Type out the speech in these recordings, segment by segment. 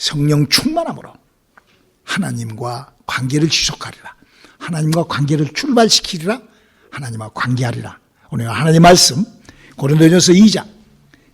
성령 충만함으로 하나님과 관계를 지속하리라. 하나님과 관계를 출발시키리라. 하나님과 관계하리라. 오늘 하나님 말씀 고린도전서 2장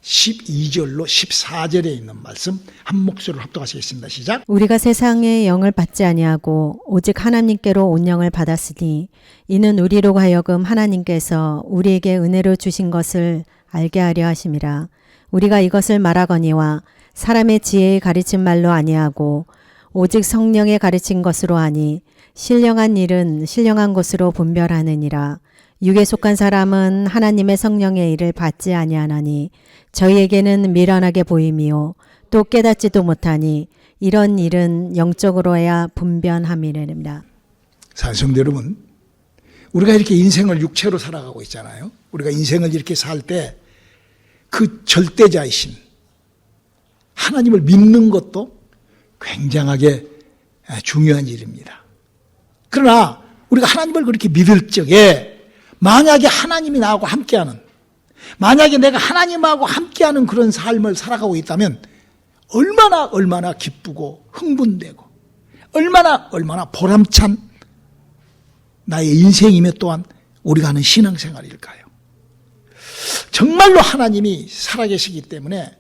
12절로 14절에 있는 말씀 한 목소리로 합독하시겠습니다. 시작. 우리가 세상의 영을 받지 아니하고 오직 하나님께로 온 영을 받았으니 이는 우리로 하여금 하나님께서 우리에게 은혜로 주신 것을 알게 하려 하심이라. 우리가 이것을 말하거니와 사람의 지혜의 가르친 말로 아니하고 오직 성령의 가르친 것으로 하니 신령한 일은 신령한 것으로 분별하느니라. 육에 속한 사람은 하나님의 성령의 일을 받지 아니하나니 저희에게는 미련하게 보임이요 또 깨닫지도 못하니 이런 일은 영적으로야 분별함이니라. 성도 여러분, 우리가 이렇게 인생을 육체로 살아가고 있잖아요. 우리가 인생을 이렇게 살 때 그 절대자이신 하나님을 믿는 것도 굉장하게 중요한 일입니다. 그러나 우리가 하나님을 그렇게 믿을 적에 만약에 하나님이 나하고 함께하는, 만약에 내가 하나님하고 함께하는 그런 삶을 살아가고 있다면 얼마나 기쁘고 흥분되고 얼마나 보람찬 나의 인생이며 또한 우리가 하는 신앙생활일까요? 정말로 하나님이 살아계시기 때문에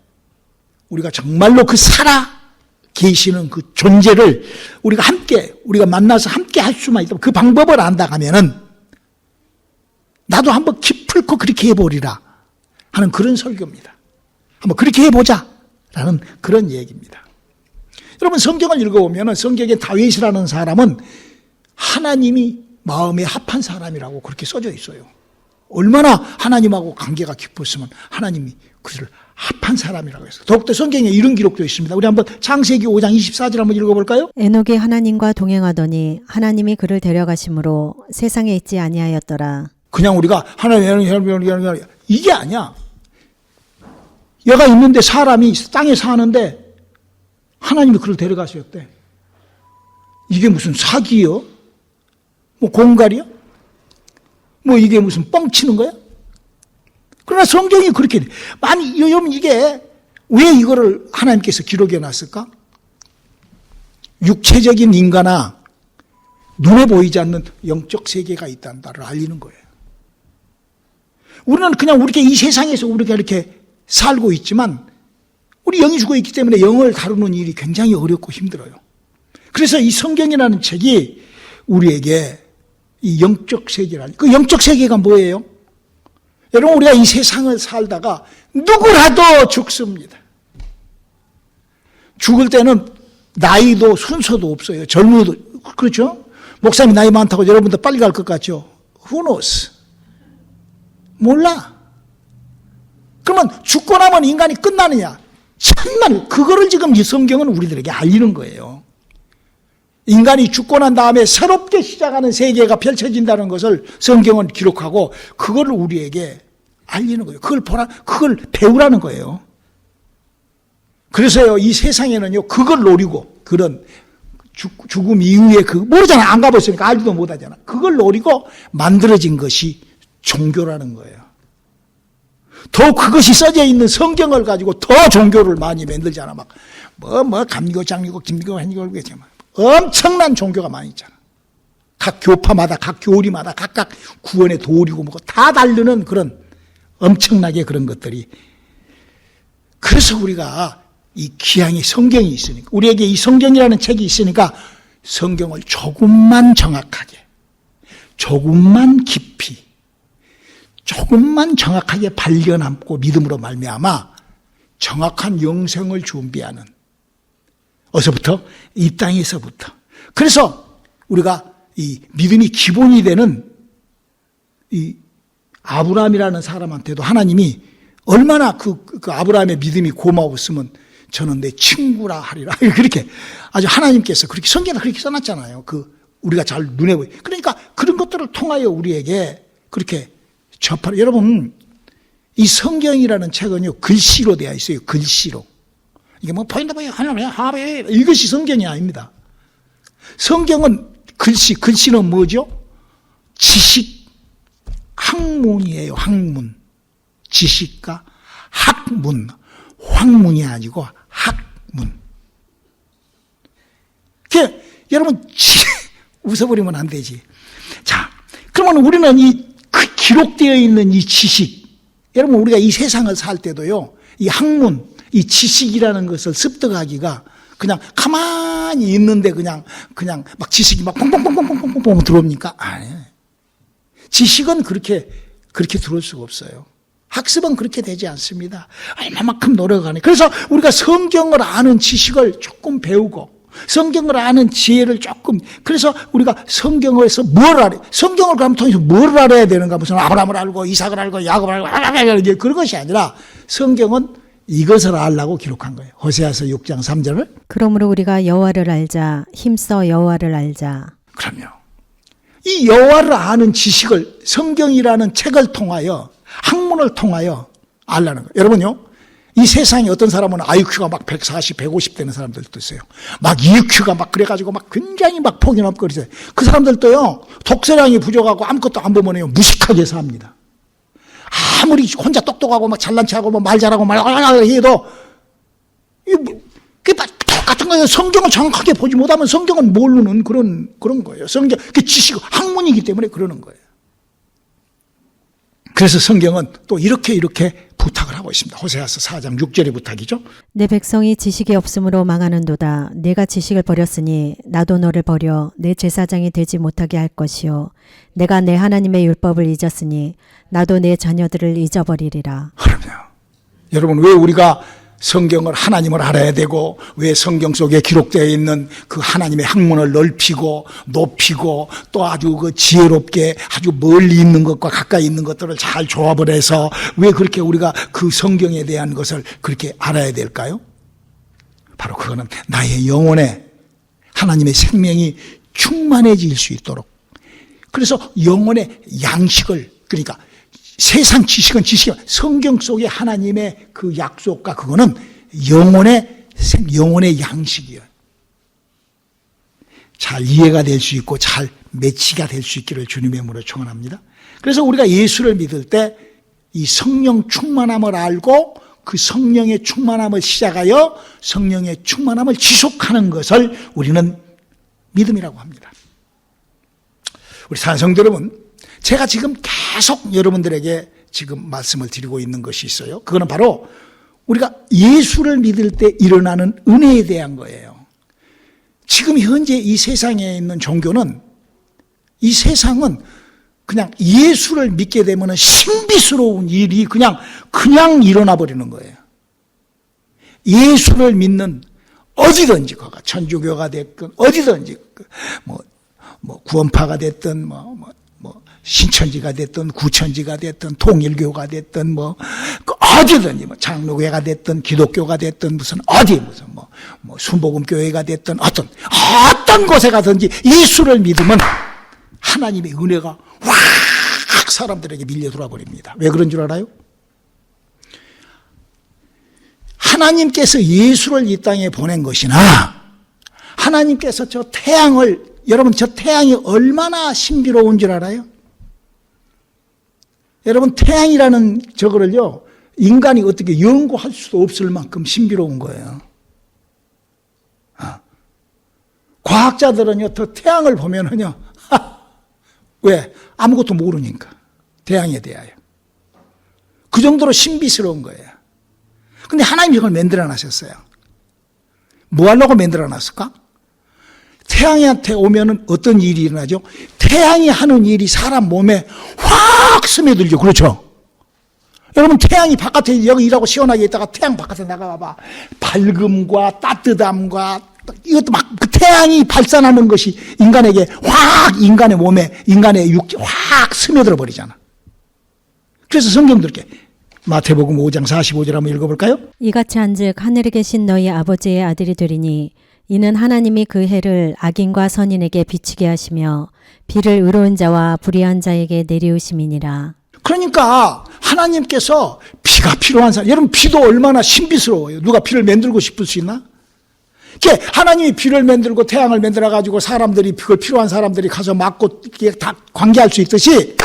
우리가 정말로 그 살아계시는 그 존재를 우리가 만나서 함께 할 수만 있다면 그 방법을 안다고 하면은 나도 한번 기필코 그렇게 해보리라 하는 그런 설교입니다. 한번 그렇게 해보자 라는 그런 얘기입니다. 여러분, 성경을 읽어보면 성경에 다윗이라는 사람은 하나님이 마음에 합한 사람이라고 그렇게 써져 있어요. 얼마나 하나님하고 관계가 깊었으면 하나님이 그를 합한 사람이라고 했어요. 더욱더 성경에 이런 기록도 있습니다. 우리 한번 창세기 5장 24절 한번 읽어볼까요? 에녹이 하나님과 동행하더니 하나님이 그를 데려가심으로 세상에 있지 아니하였더라. 그냥 우리가 하나님 이게 아니야. 얘가 있는데 사람이 땅에 사는데 하나님이 그를 데려가셨대. 이게 무슨 사기요? 뭐 공갈이요? 뭐 이게 무슨 뻥치는 거야? 그러나 성경이 그렇게 돼. 여러분, 이게 왜 이거를 하나님께서 기록해 놨을까? 육체적인 인간아 눈에 보이지 않는 영적 세계가 있다는 바를 알리는 거예요. 우리는 그냥 우리가 이 세상에서 우리가 이렇게 살고 있지만 우리 영이 죽어 있기 때문에 영을 다루는 일이 굉장히 어렵고 힘들어요. 그래서 이 성경이라는 책이 우리에게 이 영적 세계를, 그 영적 세계가 뭐예요? 여러분, 우리가 이 세상을 살다가 누구라도 죽습니다. 죽을 때는 나이도 순서도 없어요. 젊어도, 그렇죠? 목사님 나이 많다고 여러분도 빨리 갈 것 같죠? Who knows? 몰라. 그러면 죽고 나면 인간이 끝나느냐? 참만, 그거를 지금 이 성경은 우리들에게 알리는 거예요. 인간이 죽고 난 다음에 새롭게 시작하는 세계가 펼쳐진다는 것을 성경은 기록하고 그걸 우리에게 알리는 거예요. 그걸 배우라는 거예요. 그래서요, 이 세상에는요, 그걸 노리고, 그런 죽음 이후에 모르잖아. 안 가봤으니까 알지도 못하잖아. 그걸 노리고 만들어진 것이 종교라는 거예요. 더 그것이 써져 있는 성경을 가지고 더 종교를 많이 만들잖아. 감리교, 장리교, 김리교, 한리교, 엄청난 종교가 많이 있잖아. 각 교파마다, 각 교리마다 각각 구원의 도리고 뭐고 다 다르는 그런 엄청나게 그런 것들이. 그래서 우리가 이 귀향의 성경이 있으니까, 우리에게 이 성경이라는 책이 있으니까 성경을 조금만 정확하게, 조금만 깊이, 조금만 정확하게 발견하고 믿음으로 말미암아 정확한 영생을 준비하는, 어서부터? 이 땅에서부터. 그래서 우리가 이 믿음이 기본이 되는 이 아브라함이라는 사람한테도 하나님이 얼마나 그 아브라함의 믿음이 고마웠으면 저는 내 친구라 하리라. 그렇게 아주 하나님께서 그렇게 성경에 그렇게 써놨잖아요. 우리가 잘 눈에 보이. 그러니까 그런 것들을 통하여 우리에게 그렇게 접하라. 여러분, 이 성경이라는 책은요, 글씨로 되어 있어요. 글씨로. 이게 보인다 이것이 성경이 아닙니다. 성경은 글씨는 뭐죠? 지식, 학문이에요. 학문. 지식과 학문. 학문이 아니고 학문. 여러분, 웃어버리면 안 되지. 자, 그러면 우리는 그 기록되어 있는 이 지식, 여러분, 우리가 이 세상을 살 때도요, 이 학문, 이 지식이라는 것을 습득하기가 그냥 가만히 있는데 그냥 막 지식이 막 퐁퐁퐁퐁퐁퐁 들어옵니까? 아니에요. 지식은 그렇게 들어올 수가 없어요. 학습은 그렇게 되지 않습니다. 얼마만큼 노력하니. 그래서 우리가 성경을 아는 지식을 조금 배우고, 성경을 아는 지혜를 조금, 그래서 우리가 성경에서 뭘 알아요? 성경을 그럼 통해서 뭘 알아야 되는가? 무슨 아브라함을 알고, 이삭을 알고, 야곱을 알고, 이제 그런 것이 아니라 성경은 이것을 알라고 기록한 거예요. 호세아서 6장 3절을. 그러므로 우리가 여호와를 알자. 힘써 여호와를 알자. 그럼요. 이 여호와를 아는 지식을 성경이라는 책을 통하여, 학문을 통하여 알라는 거예요. 여러분요, 이 세상에 어떤 사람은 IQ가 막 140, 150 되는 사람들도 있어요. 막 EQ가 막 그래가지고 막 굉장히 막 폭이 넘거리세요. 그 사람들도요, 독서량이 부족하고 아무것도 안 보면요, 무식하게 삽니다. 아무리 혼자 똑똑하고 막 잘난 체하고 뭐 말 잘하고 말 해도, 그게 똑같은 거예요. 성경을 정확하게 보지 못하면 성경은 모르는 그런 거예요. 성경, 그 지식, 학문이기 때문에 그러는 거예요. 그래서 성경은 또 이렇게 부탁을 하고 있습니다. 호세아서 4장 6절의 부탁이죠. 내 백성이 지식이 없으므로 망하는도다. 내가 지식을 버렸으니 나도 너를 버려 내 제사장이 되지 못하게 할 것이요. 내가 내 하나님의 율법을 잊었으니 나도 내 자녀들을 잊어버리리라. 그럼요. 여러분, 왜 우리가 성경을, 하나님을 알아야 되고, 왜 성경 속에 기록되어 있는 그 하나님의 학문을 넓히고 높이고 또 아주 그 지혜롭게 아주 멀리 있는 것과 가까이 있는 것들을 잘 조합을 해서 왜 그렇게 우리가 그 성경에 대한 것을 그렇게 알아야 될까요? 바로 그거는 나의 영혼에 하나님의 생명이 충만해질 수 있도록, 그래서 영혼의 양식을, 그러니까 세상 지식은 지식이야. 성경 속의 하나님의 그 약속과 그거는 영혼의 양식이에요. 잘 이해가 될 수 있고 잘 매치가 될 수 있기를 주님의 이름으로 축원합니다. 그래서 우리가 예수를 믿을 때 이 성령 충만함을 알고 그 성령의 충만함을 시작하여 성령의 충만함을 지속하는 것을 우리는 믿음이라고 합니다. 우리 산성도 여러분, 제가 지금 계속 여러분들에게 지금 말씀을 드리고 있는 것이 있어요. 그거는 바로 우리가 예수를 믿을 때 일어나는 은혜에 대한 거예요. 지금 현재 이 세상에 있는 종교는, 이 세상은 그냥 예수를 믿게 되면 신비스러운 일이 그냥 일어나 버리는 거예요. 예수를 믿는 어디든지, 그가 천주교가 됐든 어디든지, 구원파가 됐든 신천지가 됐든 구천지가 됐든 통일교가 됐든 어디든지 장로교가 됐든 기독교가 됐든 무슨 순복음교회가 됐든 어떤 곳에 가든지 예수를 믿으면 하나님의 은혜가 확 사람들에게 밀려 들어와 버립니다. 왜 그런 줄 알아요? 하나님께서 예수를 이 땅에 보낸 것이나 하나님께서 저 태양을, 여러분 저 태양이 얼마나 신비로운 줄 알아요? 여러분 태양이라는 저거를요, 인간이 어떻게 연구할 수도 없을 만큼 신비로운 거예요. 과학자들은요, 더 태양을 보면은요, 왜? 아무것도 모르니까. 태양에 대하여. 그 정도로 신비스러운 거예요. 근데 하나님이 이걸 만들어 놨었어요. 뭐 하려고 만들어 놨을까? 태양한테 오면은 어떤 일이 일어나죠? 태양이 하는 일이 사람 몸에 확 스며들죠. 그렇죠? 여러분, 태양이 바깥에 여기 일하고 시원하게 있다가 태양 바깥에 나가봐. 밝음과 따뜻함과 이것도 막 그 태양이 발산하는 것이 인간에게 확, 인간의 몸에, 인간의 육체 확 스며들어 버리잖아. 그래서 성경도 이렇게 마태복음 5장 45절 한번 읽어볼까요? 이같이 한즉 하늘에 계신 너희 아버지의 아들이 되리니 이는 하나님이 그 해를 악인과 선인에게 비추게 하시며 비를 의로운 자와 불의한 자에게 내리우심이니라. 그러니까 하나님께서 비가 필요한 사람, 여러분 비도 얼마나 신비스러워요. 누가 비를 만들고 싶을 수 있나? 이렇게 하나님이 비를 만들고 태양을 만들어 가지고 사람들이, 그걸 필요한 사람들이 가서 맞고 이렇게 다 관계할 수 있듯이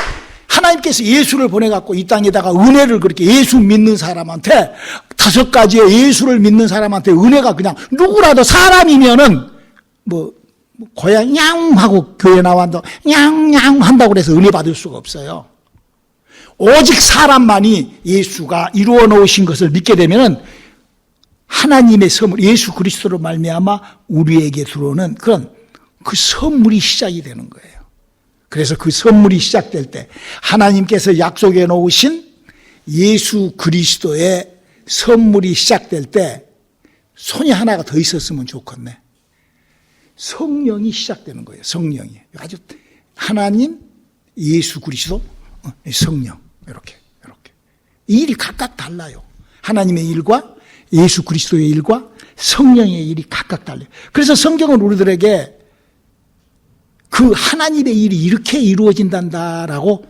하나님께서 예수를 보내갖고 이 땅에다가 은혜를, 그렇게 예수 믿는 사람한테 5가지의 예수를 믿는 사람한테 은혜가 그냥 누구라도 사람이면은 고양이 냥 하고 교회 나와도 냥 한다고 그래서 은혜 받을 수가 없어요. 오직 사람만이 예수가 이루어 놓으신 것을 믿게 되면은 하나님의 선물, 예수 그리스도로 말미암아 우리에게 들어오는 그런 그 선물이 시작이 되는 거예요. 그래서 그 선물이 시작될 때 하나님께서 약속해 놓으신 예수 그리스도의 선물이 시작될 때 손이 하나가 더 있었으면 좋겠네. 성령이 시작되는 거예요. 성령이. 아주 하나님, 예수 그리스도, 성령. 이렇게. 이 일이 각각 달라요. 하나님의 일과 예수 그리스도의 일과 성령의 일이 각각 달라요. 그래서 성경은 우리들에게 그 하나님의 일이 이렇게 이루어진단다라고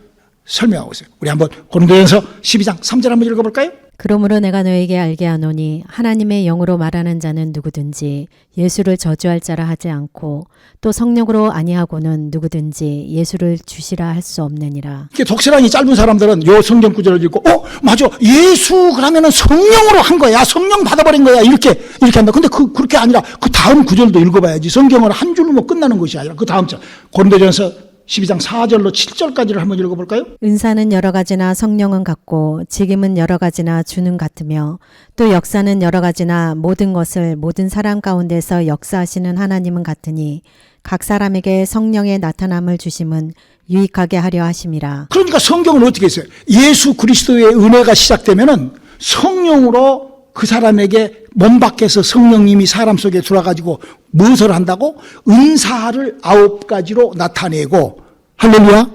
설명하고 있어요. 우리 한번 고린도전서 12장 3절 한번 읽어볼까요? 그러므로 내가 너에게 알게 하노니 하나님의 영으로 말하는 자는 누구든지 예수를 저주할 자라 하지 않고 또 성령으로 아니하고는 누구든지 예수를 주시라 할 수 없느니라. 이게 독서량이 짧은 사람들은 요 성경 구절을 읽고 맞아, 예수 그러면은 성령으로 한 거야, 성령 받아버린 거야, 이렇게 한다. 근데 그렇게 아니라 그 다음 구절도 읽어봐야지. 성경을 한 줄로 뭐 끝나는 것이 아니라 그 다음 절 고린도전서 12장 4절로 7절까지를 한번 읽어볼까요? 은사는 여러 가지나 성령은 같고 직임은 여러 가지나 주는 같으며 또 역사는 여러 가지나 모든 것을 모든 사람 가운데서 역사하시는 하나님은 같으니 각 사람에게 성령의 나타남을 주심은 유익하게 하려 하심이라. 그러니까 성경은 어떻게 했어요? 예수 그리스도의 은혜가 시작되면은 성령으로 그 사람에게 몸 밖에서 성령님이 사람 속에 들어가지고 무엇을 한다고? 은사를 9가지로 나타내고, 할렐루야.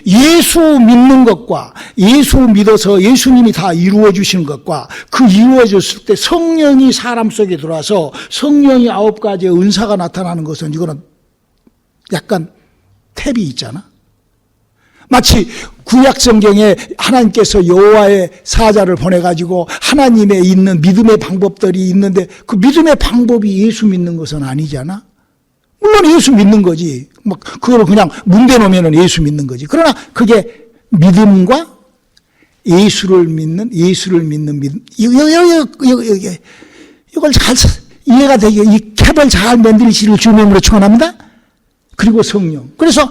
예수 믿는 것과 예수 믿어서 예수님이 다 이루어 주시는 것과 그 이루어졌을 때 성령이 사람 속에 들어와서 성령이 9가지의 은사가 나타나는 것은 이거는 약간 탭이 있잖아. 마치 구약 성경에 하나님께서 여호와의 사자를 보내가지고 하나님의 있는 믿음의 방법들이 있는데 그 믿음의 방법이 예수 믿는 것은 아니잖아. 물론 예수 믿는 거지. 막 그걸 그냥 문대 놓으면 예수 믿는 거지. 그러나 그게 믿음과 예수를 믿는 믿음. 이걸 잘 이해가 되게 이 캡을 잘 만들시를 주님으로 축원합니다. 그리고 성령. 그래서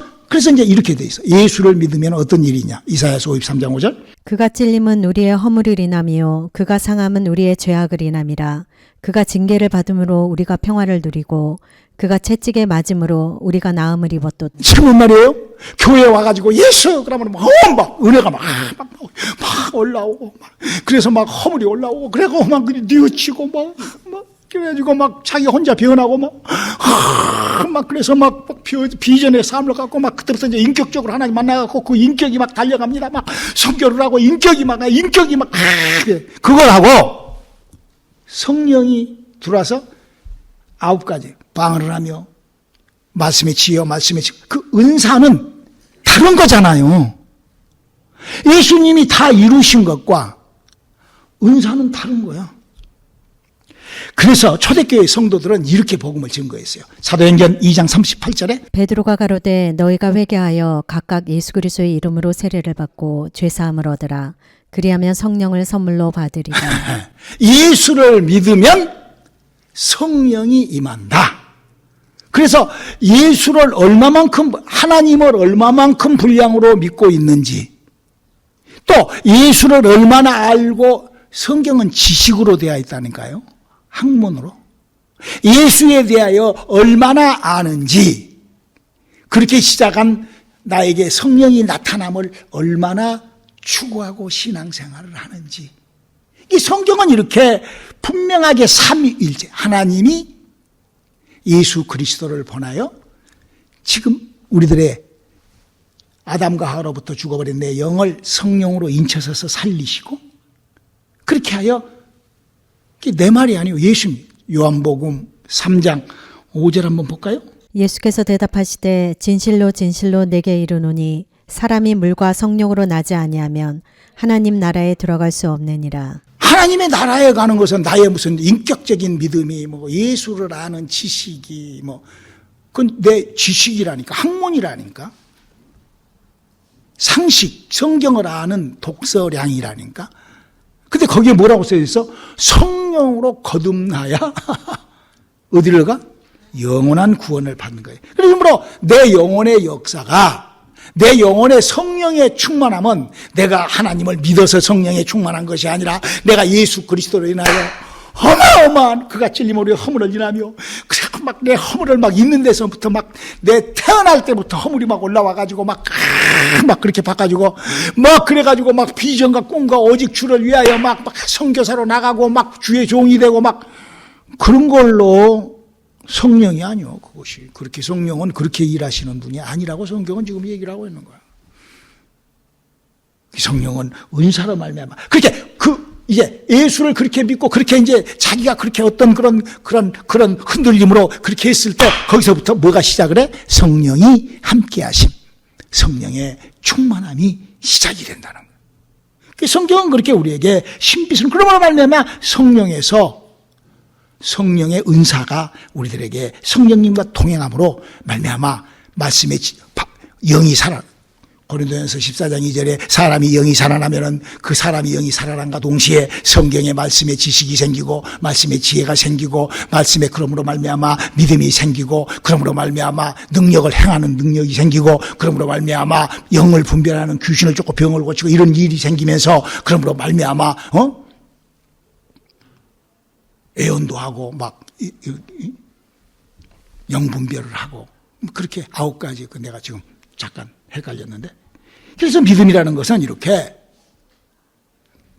이제 이렇게 돼 있어. 예수를 믿으면 어떤 일이냐. 이사야서 53장 5절. 그가 찔림은 우리의 허물을 인함이요 그가 상함은 우리의 죄악을 인함이라. 그가 징계를 받음으로 우리가 평화를 누리고 그가 채찍에 맞음으로 우리가 나음을 입었도다. 지금 말이에요. 교회에 와가지고 예수 그러면 막 은혜가 막 올라오고 그래서 막 허물이 올라오고 그래고 막 뉘우치고 막 그래가지고 막 자기 혼자 변하고 막 그래서 막 비전의 삶을 갖고 막 그때부터 이제 인격적으로 하나님 만나갖고 그 인격이 막 달려갑니다. 막 선교를 하고 인격이 막 그걸 하고 성령이 들어와서 9가지 방언을 하며 말씀에 지어 그 은사는 다른 거잖아요. 예수님이 다 이루신 것과 은사는 다른 거야. 그래서 초대교회 성도들은 이렇게 복음을 증거했어요. 사도행전 2장 38절에 베드로가 가로되 너희가 회개하여 각각 예수 그리스도의 이름으로 세례를 받고 죄사함을 얻으라. 그리하면 성령을 선물로 받으리라. 예수를 믿으면 성령이 임한다. 그래서 예수를 하나님을 얼마만큼 분량으로 믿고 있는지, 또 예수를 얼마나 알고, 성경은 지식으로 되어 있다니까요. 학문으로. 예수에 대하여 얼마나 아는지, 그렇게 시작한 나에게 성령이 나타남을 얼마나 추구하고 신앙생활을 하는지. 이 성경은 이렇게 분명하게 삼위일체, 하나님이 예수 그리스도를 보나요? 지금 우리들의 아담과 하와로부터 죽어버린 내 영을 성령으로 인쳐서서 살리시고, 그렇게 하여, 내 말이 아니에요. 예수님. 요한복음 3장 5절 한번 볼까요? 예수께서 대답하시되 진실로 진실로 내게 이르노니 사람이 물과 성령으로 나지 아니하면 하나님 나라에 들어갈 수 없느니라. 하나님의 나라에 가는 것은 나의 무슨 인격적인 믿음이 예수를 아는 지식이 그건 내 지식이라니까, 학문이라니까, 상식, 성경을 아는 독서량이라니까. 근데 거기에 뭐라고 써져 있어? 성령으로 거듭나야 어디를 가? 영원한 구원을 받는 거예요. 그러므로 내 영혼의 역사가, 내 영혼의 성령의 충만함은 내가 하나님을 믿어서 성령에 충만한 것이 아니라 내가 예수 그리스도로 인하여 어마어마한 그가 찔림으로 허물을 인하며 그래서 막 내 허물을 막 있는 데서부터 막 내 태어날 때부터 허물이 막 올라와가지고 막 그렇게 바꿔주고 막 그래가지고 막 비전과 꿈과 오직 주를 위하여 막 선교사로 나가고 막 주의 종이 되고 막 그런 걸로 성령이 아니요. 그것이 그렇게 성령은 그렇게 일하시는 분이 아니라고 성경은 지금 얘기를 하고 있는 거야. 성령은 은사로 말미암아 그렇게 이제 예수를 그렇게 믿고 그렇게 이제 자기가 그렇게 어떤 그런 흔들림으로 그렇게 했을 때 거기서부터 뭐가 시작을 해? 성령이 함께하심, 성령의 충만함이 시작이 된다는 거예요. 성경은 그렇게 우리에게 신비스러운 그러므로 말미암아 성령의 은사가 우리들에게 성령님과 동행함으로 말미암아 말씀의 영이 살아. 고린도전서 14장 2절에 사람이 영이 살아나면은 그 사람이 영이 살아남과 동시에 성경의 말씀의 지식이 생기고 말씀의 지혜가 생기고 말씀의 그러므로 말미암아 믿음이 생기고 그러므로 말미암아 능력을 행하는 능력이 생기고 그러므로 말미암아 영을 분별하는 귀신을 쫓고 병을 고치고 이런 일이 생기면서 그러므로 말미암아 애언도 하고 막 영분별을 하고 그렇게 9가지 내가 지금 잠깐 헷갈렸는데 그래서 믿음이라는 것은 이렇게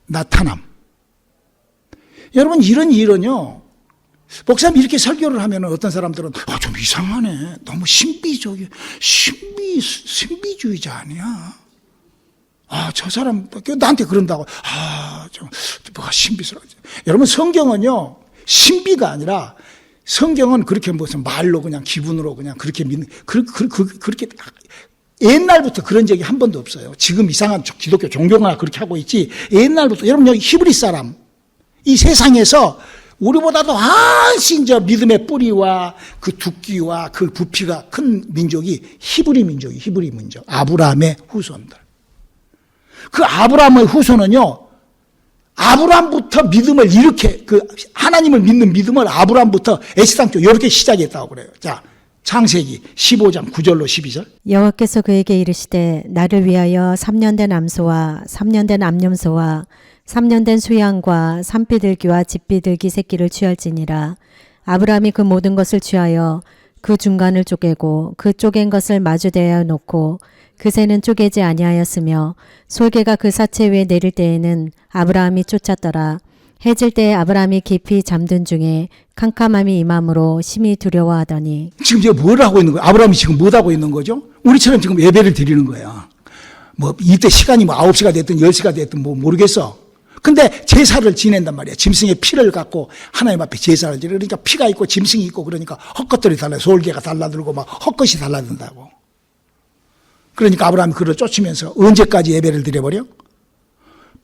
나타남. 여러분 이런 일은요 목사님 이렇게 설교를 하면 어떤 사람들은 좀 이상하네 너무 신비주의자 아니야 저 사람 나한테 그런다고 좀 뭐가 신비스러워지. 여러분 성경은요 신비가 아니라 성경은 그렇게 무슨 말로 그냥 기분으로 그냥 그렇게 믿는 그렇게 옛날부터 그런 적이 한 번도 없어요. 지금 이상한 기독교 종교가 그렇게 하고 있지 옛날부터 여러분 여기 히브리 사람 이 세상에서 우리보다도 훨씬 저 믿음의 뿌리와 그 두께와 그 부피가 큰 민족이 히브리 민족 아브라함의 후손들. 그 아브라함의 후손은요 아브라함부터 믿음을 이렇게 하나님을 믿는 믿음을 아브라함부터 에스당 쪽 이렇게 시작했다고 그래요. 자 창세기 15장 9절로 12절. 여호와께서 그에게 이르시되 나를 위하여 3년 된 암소와 3년 된 암염소와 3년 된 수양과 산비둘기와 집비둘기 새끼를 취할지니라. 아브라함이 그 모든 것을 취하여 그 중간을 쪼개고 그 쪼갠 것을 마주대하여 놓고 그 새는 쪼개지 아니하였으며 솔개가 그 사체 위에 내릴 때에는 아브라함이 쫓았더라. 해질 때에 아브라함이 깊이 잠든 중에 캄캄함이 임함으로 심히 두려워하더니. 지금 제가 뭘 하고 있는 거예요? 아브라함이 지금 뭘 하고 있는 거죠? 우리처럼 지금 예배를 드리는 거야. 이때 시간이 9시가 됐든 10시가 됐든 모르겠어. 근데 제사를 지낸단 말이야. 짐승의 피를 갖고 하나님 앞에 제사를 지내. 그러니까 피가 있고 짐승이 있고 그러니까 헛것들이 달라. 솔개가 달라들고 막 헛것이 달라든다고. 그러니까 아브라함이 그를 쫓으면서 언제까지 예배를 드려버려?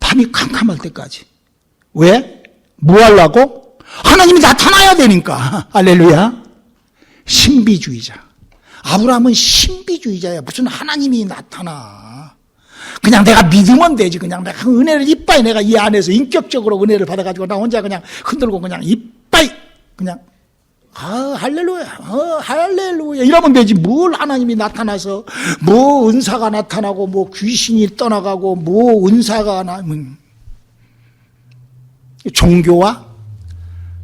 밤이 캄캄할 때까지. 왜? 뭐 하려고? 하나님이 나타나야 되니까. 할렐루야. 신비주의자. 아브라함은 신비주의자야. 무슨 하나님이 나타나. 그냥 내가 믿으면 되지. 그냥 내가 은혜를 이빠이 내가 이 안에서 인격적으로 은혜를 받아가지고 나 혼자 그냥 흔들고 그냥 이빠이 그냥 할렐루야. 할렐루야. 이러면 되지. 뭘 하나님이 나타나서 뭐 은사가 나타나고 뭐 귀신이 떠나가고 뭐 은사가 종교와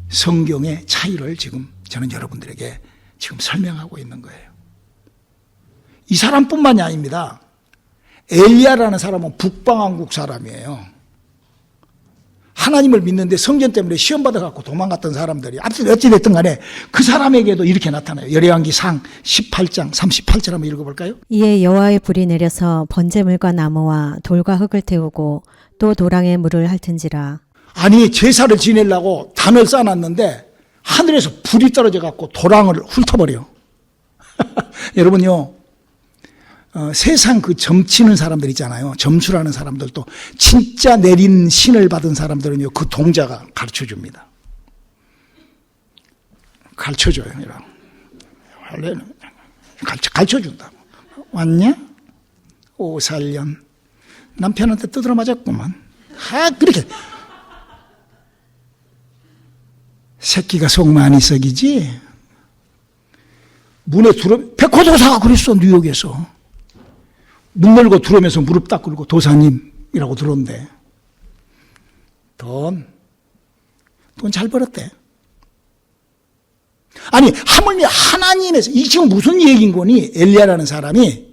성경의 차이를 지금 저는 여러분들에게 지금 설명하고 있는 거예요. 이 사람뿐만이 아닙니다. 엘리야라는 사람은 북방왕국 사람이에요. 하나님을 믿는데 성전 때문에 시험 받아갖고 도망갔던 사람들이 어찌됐든 간에 그 사람에게도 이렇게 나타나요. 열왕기상 18장 38절 한번 읽어볼까요? 이에 여호와의 불이 내려서 번제물과 나무와 돌과 흙을 태우고 또 도랑에 물을 핥은지라. 아니 제사를 지내려고 단을 쌓아놨는데 하늘에서 불이 떨어져갖고 도랑을 훑어버려. 여러분요 세상 그 점치는 사람들 있잖아요. 점수라는 사람들도 진짜 내린 신을 받은 사람들은요 그 동자가 가르쳐줍니다. 가르쳐줘요. 가르쳐준다고. 왔냐? 오살년 남편한테 두드러 맞았구만. 그렇게 새끼가 속 많이 썩이지. 문에 백호도사가 그랬어, 뉴욕에서. 문 열고 들어오면서 무릎 딱 꿇고 도사님이라고 들어온대. 돈 잘 벌었대. 아니, 하물며 하나님에서, 이 지금 무슨 얘기인 거니? 엘리야라는 사람이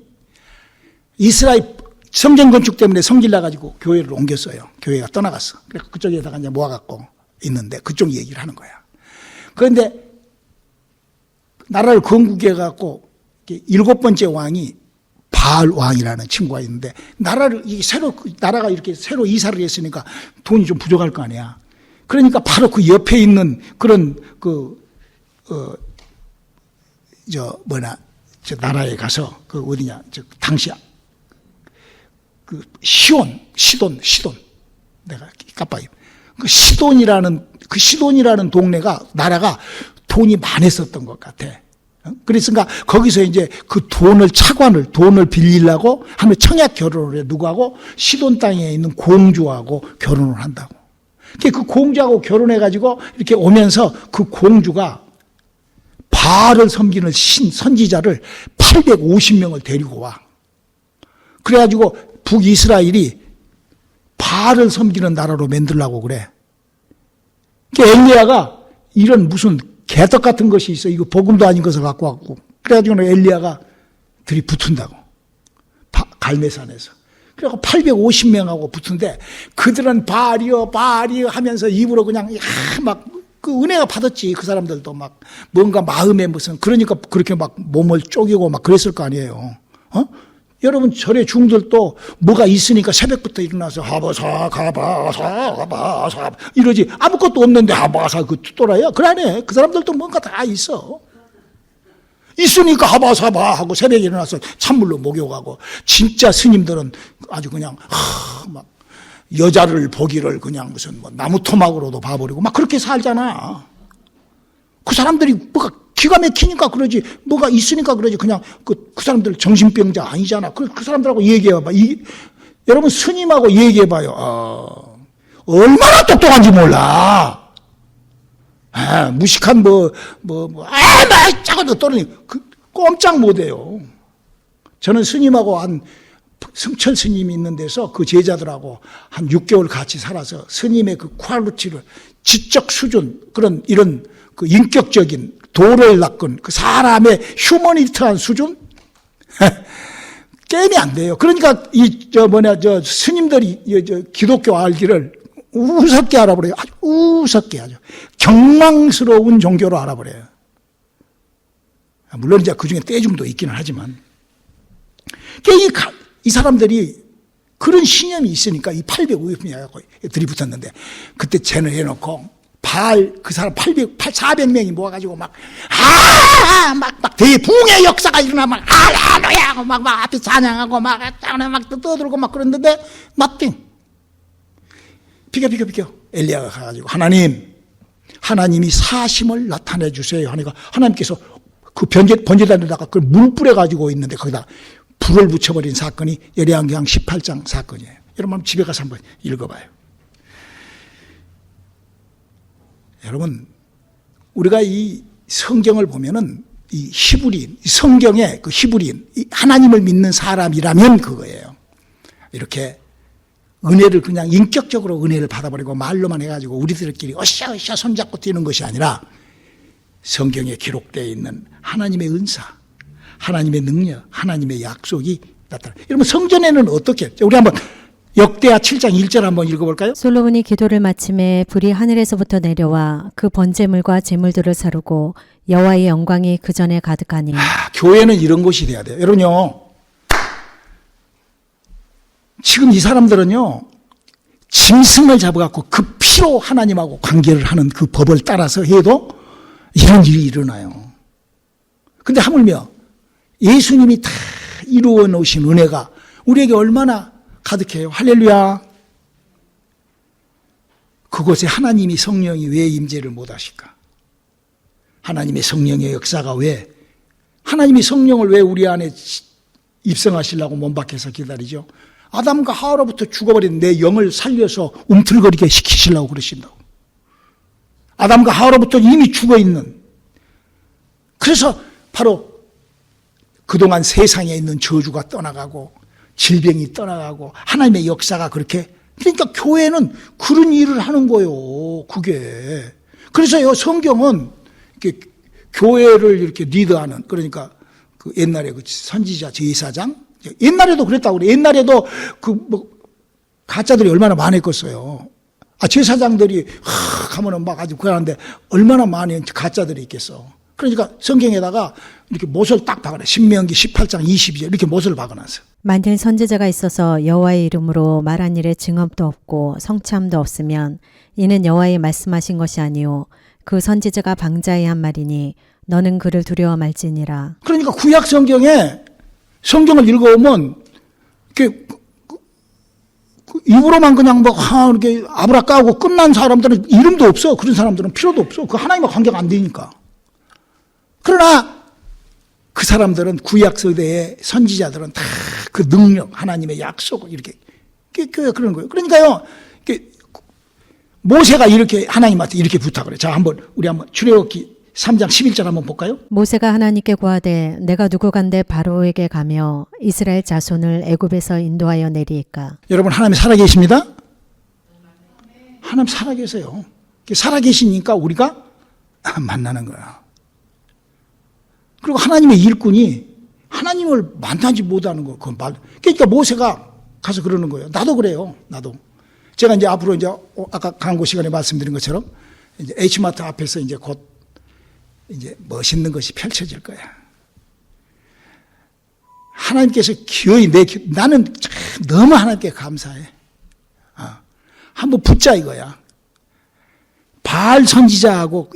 이스라엘 성전 건축 때문에 성질 나가지고 교회를 옮겼어요. 교회가 떠나갔어. 그래서 그쪽에다가 이제 모아갖고 있는데 그쪽 얘기를 하는 거야. 그런데 나라를 건국해갖고 7번째 왕이 바알 왕이라는 친구가 있는데 나라가 이렇게 새로 이사를 했으니까 돈이 좀 부족할 거 아니야. 그러니까 바로 그 옆에 있는 그런 저 나라에 가서 당시 시돈 내가 깜빡이 그 시돈이라는 동네가 나라가 돈이 많았었던 것 같아. 그랬으니까 거기서 이제 그 돈을 빌리려고 하면 청약 결혼을 해. 누구하고? 시돈 땅에 있는 공주하고 결혼을 한다고. 그 공주하고 결혼해가지고 이렇게 오면서 그 공주가 바알을 섬기는 선지자를 850명을 데리고 와. 그래가지고 북이스라엘이 바알을 섬기는 나라로 만들려고 그래. 엘리야가 이런 무슨 개떡 같은 것이 있어. 이거 복음도 아닌 것을 갖고 왔고. 그래가지고 엘리야가 들이붙은다고. 갈매산에서. 그래갖고 850명하고 붙은데 그들은 바알이요 하면서 입으로 그냥 그 은혜가 받았지. 그 사람들도 막 뭔가 마음에 무슨 그러니까 그렇게 막 몸을 쪼개고 막 그랬을 거 아니에요. 여러분 절에 중들도 뭐가 있으니까 새벽부터 일어나서 하바사 가바사 이러지. 아무것도 없는데 하바사 그 또라야. 그러네. 그 사람들도 뭔가 다 있어. 있으니까 하바사바 하고 새벽에 일어나서 찬물로 목욕하고. 진짜 스님들은 아주 그냥 막 여자를 보기를 그냥 무슨 나무 토막으로도 봐버리고 막 그렇게 살잖아. 그 사람들이 뭐가 기가 막히니까 그러지, 뭐가 있으니까 그러지. 그냥 그 사람들 정신병자 아니잖아. 그 사람들하고 얘기해봐. 여러분 스님하고 얘기해봐요. 얼마나 똑똑한지 몰라. 무식한 작아도 떨어니 꼼짝 못해요. 저는 스님하고 승철 스님이 있는 데서 그 제자들하고 한 6개월 같이 살아서 스님의 그 퀄리티를 지적 수준 이런 그 인격적인 도를 낚은 그 사람의 휴머니트한 수준 게임이 안 돼요. 그러니까 스님들이 기독교 알기를 우습게 알아버려요. 아주 우습게 하죠. 경망스러운 종교로 알아버려요. 물론 이제 그 중에 떼중도 있기는 하지만 이 사람들이 그런 신념이 있으니까 이 850명이 들이붙었는데 그때 쟤는 해놓고 그 사람 400명이 모아가지고 막 대붕의 역사가 일어나면 할렐루야 하고 막 앞에 찬양하고 막 떠들고 막 그랬는데 nothing. 비켜. 엘리야가 가가지고 하나님이 사심을 나타내 주세요 하니까 하나님께서 그 번제단에다가 그걸 물 뿌려가지고 있는데 거기다 불을 붙여버린 사건이 열왕기상 18장 사건이에요. 여러분 집에 가서 한번 읽어봐요. 여러분 우리가 이 성경을 보면은 이 히브리인, 성경의 그 히브리인, 하나님을 믿는 사람이라면 그거예요. 이렇게 은혜를 그냥 인격적으로 은혜를 받아버리고 말로만 해가지고 우리들끼리 으쌰으쌰 손잡고 뛰는 것이 아니라 성경에 기록되어 있는 하나님의 은사, 하나님의 능력, 하나님의 약속이 나타나. 여러분 성전에는 어떻게? 우리 한번 역대하 7장 1절 한번 읽어볼까요? 솔로몬이 기도를 마침에 불이 하늘에서부터 내려와 그 번제물과 제물들을 사르고 여호와의 영광이 그 전에 가득하니. 교회는 이런 곳이 돼야 돼요. 여러분요. 지금 이 사람들은요. 짐승을 잡아갖고 그 피로 하나님하고 관계를 하는 그 법을 따라서 해도 이런 일이 일어나요. 근데 하물며 예수님이 다 이루어 놓으신 은혜가 우리에게 얼마나 가득해요. 할렐루야. 그곳에 하나님이 성령이 왜 임재를 못하실까? 하나님의 성령의 역사가 왜, 하나님이 성령을 왜 우리 안에 입성하시려고 몸 밖에서 기다리죠? 아담과 하와로부터 죽어버린 내 영을 살려서 움틀거리게 시키시려고 그러신다고. 아담과 하와로부터 이미 죽어있는. 그래서 바로 그동안 세상에 있는 저주가 떠나가고 질병이 떠나가고 하나님의 역사가 그렇게, 그러니까 교회는 그런 일을 하는 거예요. 그게. 그래서요, 성경은 이렇게 교회를 이렇게 리드하는, 그러니까 그 옛날에 그 선지자 제사장, 옛날에도 그랬다고 그래. 옛날에도 가짜들이 얼마나 많았겠어요. 제사장들이 가면은 막 아주 그러는데 얼마나 많은 가짜들이 있겠어. 그러니까 성경에다가 이렇게 못을 딱 박아놔. 신명기 18장 22절 이렇게 못을 박아놨어요. 만일 선지자가 있어서 여호와의 이름으로 말한 일에 증언도 없고 성취함도 없으면 이는 여호와의 말씀하신 것이 아니요 그 선지자가 방자히 한 말이니 너는 그를 두려워 말지니라. 그러니까 구약 성경에 성경을 읽어보면 이렇게 입으로만 그냥 이렇게 아브라 까고 끝난 사람들은 이름도 없어. 그런 사람들은 필요도 없어. 그 하나님과 관계가 안 되니까. 그러나 그 사람들은 구약 세대의 선지자들은 다 그 능력, 하나님의 약속을 이렇게 그런 거예요. 그러니까요, 모세가 이렇게 하나님한테 이렇게 부탁을 해. 자, 우리 한번 출애굽기 3장 11절 한번 볼까요? 모세가 하나님께 구하되 내가 누구간데 바로에게 가며 이스라엘 자손을 애굽에서 인도하여 내리이까. 여러분, 하나님 살아계십니다. 하나님 살아계세요. 살아계시니까 우리가 만나는 거야. 그리고 하나님의 일꾼이 하나님을 만나지 못하는 거, 그러니까 모세가 가서 그러는 거예요. 나도 그래요. 나도. 제가 이제 앞으로 이제 아까 광고 시간에 말씀드린 것처럼 이제 H마트 앞에서 이제 곧 이제 멋있는 것이 펼쳐질 거야. 하나님께서 기어이 나는 너무 하나님께 감사해. 한번 붙자 이거야. 바알 선지자하고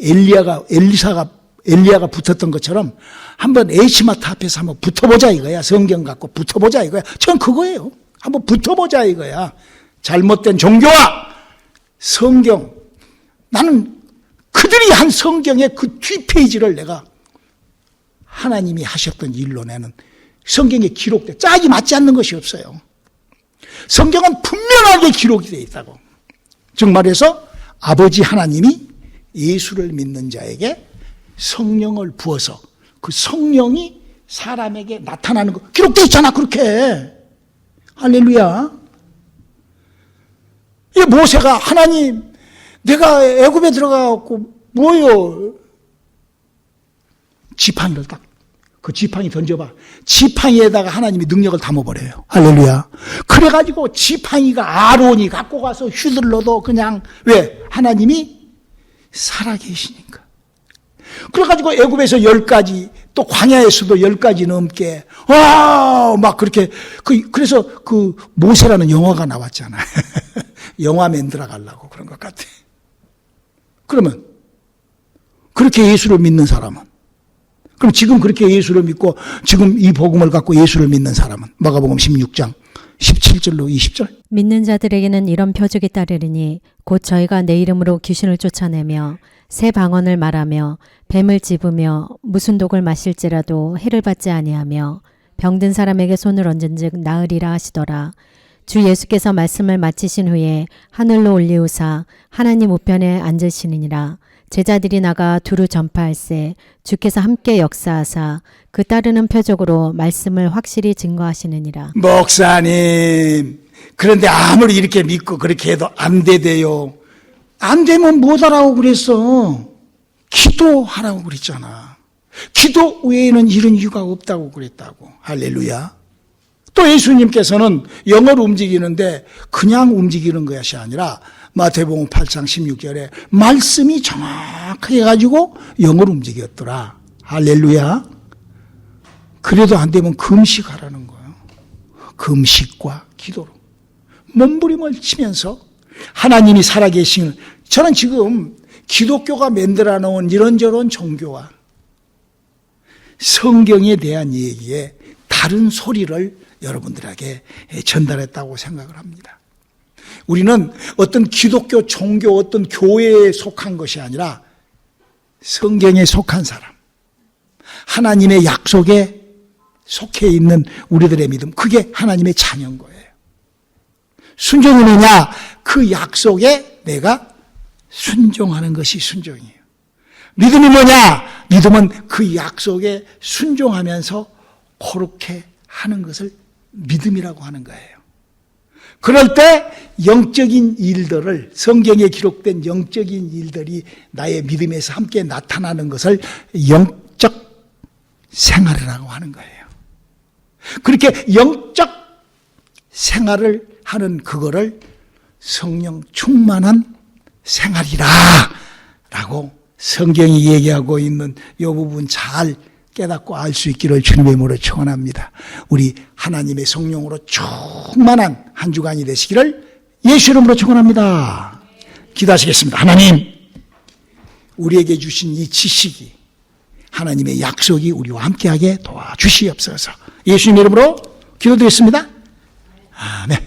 엘리야가 붙었던 것처럼 한번 H마트 앞에서 한번 붙어보자 이거야. 성경 갖고 붙어보자 이거야. 전 그거예요. 한번 붙어보자 이거야. 잘못된 종교와 성경. 나는 그들이 한 성경의 그 뒷페이지를 내가 하나님이 하셨던 일로 내는 성경에 기록돼. 짝이 맞지 않는 것이 없어요. 성경은 분명하게 기록이 되어 있다고. 즉 말해서 아버지 하나님이 예수를 믿는 자에게 성령을 부어서 그 성령이 사람에게 나타나는 거 기록되어 있잖아. 그렇게. 할렐루야. 이 모세가 하나님 내가 애굽에 들어가갖고 뭐요? 지팡이를 딱 그 지팡이 던져봐. 지팡이에다가 하나님이 능력을 담아버려요. 할렐루야. 그래가지고 지팡이가 아론이 갖고 가서 휘둘러도 그냥 왜? 하나님이 살아계시니까. 그래가지고 애굽에서 10가지 또 광야에서도 10가지 넘게 막 그렇게 그래서 그 모세라는 영화가 나왔잖아. 영화 만들어 가려고 그런 것 같아. 그러면 그렇게 예수를 믿는 사람은 그럼 지금 그렇게 예수를 믿고 지금 이 복음을 갖고 예수를 믿는 사람은 마가복음 16장 17절로 20절 믿는 자들에게는 이런 표적이 따르리니 곧 저희가 내 이름으로 귀신을 쫓아내며 새 방언을 말하며 뱀을 집으며 무슨 독을 마실지라도 해를 받지 아니하며 병든 사람에게 손을 얹은즉 나으리라 하시더라. 주 예수께서 말씀을 마치신 후에 하늘로 올리우사 하나님 우편에 앉으시니라. 제자들이 나가 두루 전파할세 주께서 함께 역사하사 그 따르는 표적으로 말씀을 확실히 증거하시느니라. 목사님, 그런데 아무리 이렇게 믿고 그렇게 해도 안 되대요. 안 되면 뭐하라고 그랬어? 기도하라고 그랬잖아. 기도 외에는 이런 이유가 없다고 그랬다고. 할렐루야. 또 예수님께서는 영을 움직이는데 그냥 움직이는 것이 아니라 마태복음 8장 16절에 말씀이 정확하게 가지고 영을 움직였더라. 할렐루야. 그래도 안 되면 금식하라는 거예요. 금식과 기도로 몸부림을 치면서 하나님이 살아계신 저는 지금 기독교가 만들어 놓은 이런저런 종교와 성경에 대한 얘기에 다른 소리를 여러분들에게 전달했다고 생각을 합니다. 우리는 어떤 기독교 종교 어떤 교회에 속한 것이 아니라 성경에 속한 사람, 하나님의 약속에 속해 있는 우리들의 믿음, 그게 하나님의 자녀인 거예요. 순종하느냐? 그 약속에 내가 순종하는 것이 순종이에요. 믿음이 뭐냐? 믿음은 그 약속에 순종하면서 그렇게 하는 것을 믿음이라고 하는 거예요. 그럴 때 영적인 일들을, 성경에 기록된 영적인 일들이 나의 믿음에서 함께 나타나는 것을 영적 생활이라고 하는 거예요. 그렇게 영적 생활을 하는 그거를 성령 충만한 생활이라 라고 성경이 얘기하고 있는 이 부분 잘 깨닫고 알 수 있기를 주님의 이름으로 축원합니다. 우리 하나님의 성령으로 충만한 한 주간이 되시기를 예수 이름으로 축원합니다. 기도하시겠습니다. 하나님, 우리에게 주신 이 지식이, 하나님의 약속이 우리와 함께하게 도와주시옵소서. 예수님 이름으로 기도드렸습니다. 아멘.